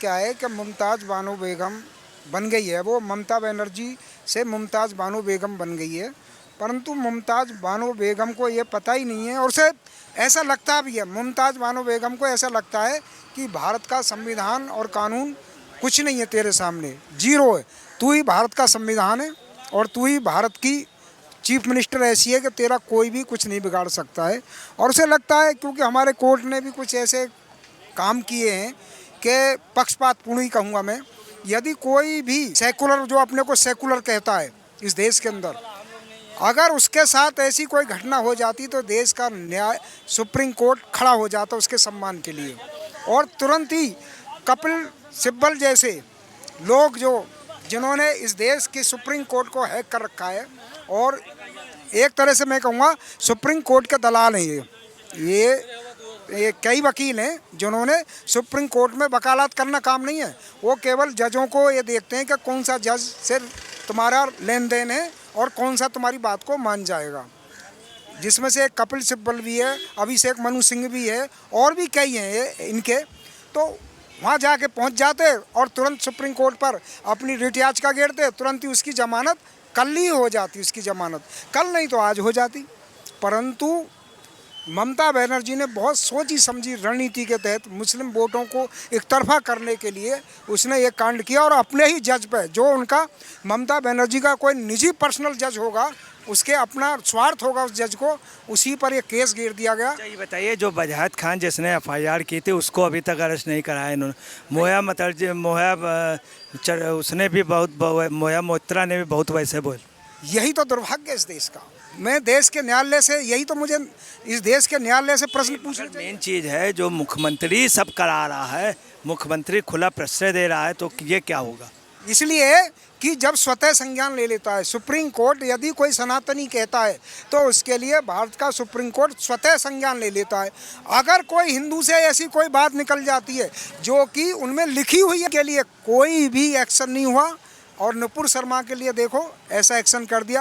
क्या है कि मुमताज़ बानो बेगम बन गई है, वो ममता बनर्जी से मुमताज़ बानो बेगम बन गई है। परंतु मुमताज़ बानो बेगम को ये पता ही नहीं है, और उसे ऐसा लगता भी है, मुमताज़ बानो बेगम को ऐसा लगता है कि भारत का संविधान और कानून कुछ नहीं है तेरे सामने, जीरो है। तू ही भारत का संविधान है और तू ही भारत की चीफ मिनिस्टर ऐसी है कि तेरा कोई भी कुछ नहीं बिगाड़ सकता है। और उसे लगता है क्योंकि हमारे कोर्ट ने भी कुछ ऐसे काम किए हैं कि पक्षपातपूर्ण ही कहूँगा मैं, यदि कोई भी सेकुलर, जो अपने को सेकुलर कहता है इस देश के अंदर, अगर उसके साथ ऐसी कोई घटना हो जाती तो देश का न्याय सुप्रीम कोर्ट खड़ा हो जाता उसके सम्मान के लिए। और तुरंत ही कपिल सिब्बल जैसे लोग जिन्होंने इस देश की सुप्रीम कोर्ट को हैक कर रखा है, और एक तरह से मैं कहूँगा सुप्रीम कोर्ट के दलाल हैं ये कई वकील हैं जिन्होंने सुप्रीम कोर्ट में वकालत करना काम नहीं है, वो केवल जजों को ये देखते हैं कि कौन सा जज से तुम्हारा लेन देन है और कौन सा तुम्हारी बात को मान जाएगा। जिसमें से कपिल सिब्बल भी है, अभिषेक मनु सिंह भी है, और भी कई हैं ये इनके। तो वहाँ जाके पहुँच जाते और तुरंत सुप्रीम कोर्ट पर अपनी रिट याचिका घेरते, तुरंत ही उसकी जमानत कल ही हो जाती, उसकी जमानत कल नहीं तो आज हो जाती। परंतु ममता बनर्जी ने बहुत सोची समझी रणनीति के तहत मुस्लिम वोटों को एक तरफा करने के लिए उसने ये कांड किया, और अपने ही जज पे, जो उनका ममता बनर्जी का कोई निजी पर्सनल जज होगा, उसके अपना स्वार्थ होगा उस जज को, उसी पर ये केस गिर दिया गया। अच्छा, ये बताइए, जो वजाहत खान जिसने FIR की थी उसको अभी तक अरेस्ट नहीं कराया इन्होंने। उसने भी मोया मोत्रा ने भी बहुत वैसे बोल। यही तो दुर्भाग्य है इस देश का। मैं देश के न्यायालय से यही तो मुझे इस देश के न्यायालय से प्रश्न पूछना चाहिए। मेन चीज़ है जो मुख्यमंत्री सब करा रहा है, मुख्यमंत्री खुला प्रश्रय दे रहा है, तो ये क्या होगा? इसलिए कि जब स्वतः संज्ञान ले लेता है सुप्रीम कोर्ट, यदि कोई सनातनी कहता है तो उसके लिए भारत का सुप्रीम कोर्ट स्वतः संज्ञान ले लेता है। अगर कोई हिंदू से ऐसी कोई बात निकल जाती है जो कि उनमें लिखी हुई है, के लिए कोई भी एक्शन नहीं हुआ, और नुपुर शर्मा के लिए देखो ऐसा एक्शन कर दिया।